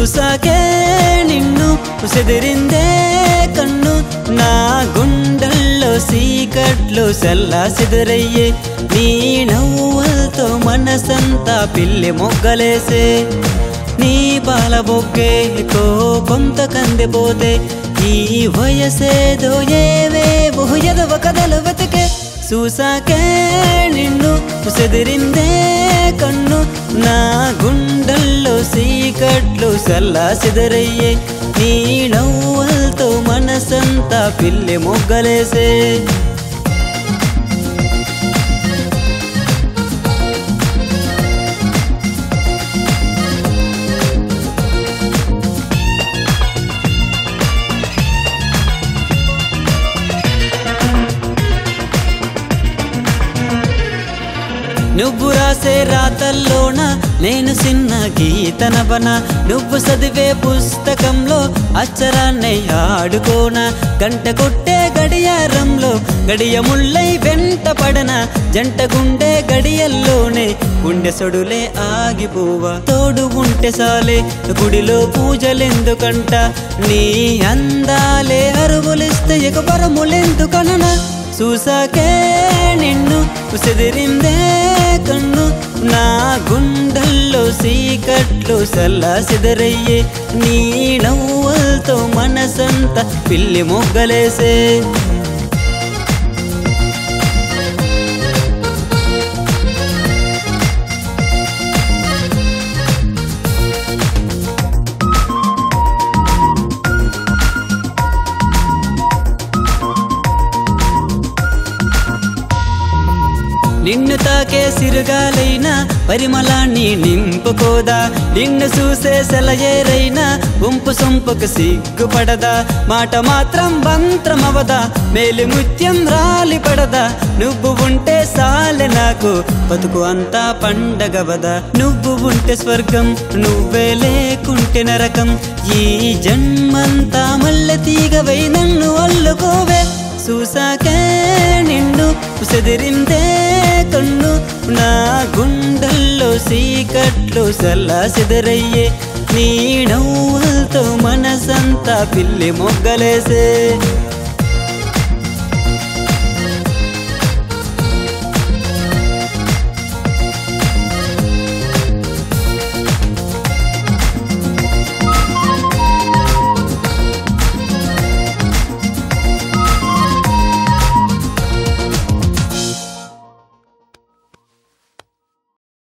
చూసాకే నిన్ను ఉసెదిరిందే కన్ను నా గుండెల్లో సీకట్లు సల్లా సిదురయ్యే నీ నవ్వులతో మనసంతా పిల్లి మొగ్గలేసే నీ పాల బొగ్గేకో కొంత కందిపోతే ఈ వయసేదో ఏవేవో ఎదవ కథలు వెతికే చూసాకే నిన్ను ఉసెదిరిందే కన్ను నా గుండెల్లో సీకట్లు సల్లా సిదరయ్యే నీ నవ్వులతో మనసంతా పిల్లి మొగ్గలేసే నువ్వు రాసే రాతల్లోన నేను చిన్న గీతనవన నువ్వు చదివే పుస్తకంలో అక్షరాన్ని ఆడుకోనా గంట కొట్టే గడియారంలో గడియ ముళ్ళై వెంట పడన జంట గుండె గడియల్లోనే గుండె సొడులే ఆగిపోవా తోడు ఉంటే సాలే గుడిలో పూజలెందుకంట నీ అందాలే అరువులిస్తే ఇక వరములెందుకననా చూసాకే నిన్ను ఉసెదిరిందే కన్ను నా గుండెల్లో సీకట్లు సల్లా సిదరయ్యే నీ నవ్వులతో మనసంతా పిల్లి మొగ్గలేసే నిన్ను తాకే సిరుగాలైనా పరిమళాన్ని నింపుకోదా నిన్ను చూసే సెలయేరైనా గుంపు సొంపుకు సిగ్గుపడదా మాట మాత్రం మంత్రమవదా మేలు ముత్యం రాలి పడదా నువ్వు ఉంటే సాలె నాకు బతుకు అంతా పండగవదా నువ్వు ఉంటే స్వర్గం నువ్వే లేకుంటే నరకం ఈ జన్మంతా మల్లె తీగవై నన్ను అల్లుకోవే చూసాకే నిన్ను ఉసెదిరిందే కన్ను నా గుండెల్లో సీకట్లు సల్లా సిదరయ్యే నీ నవ్వులతో మనసంతా పిల్లి మొగ్గలేసే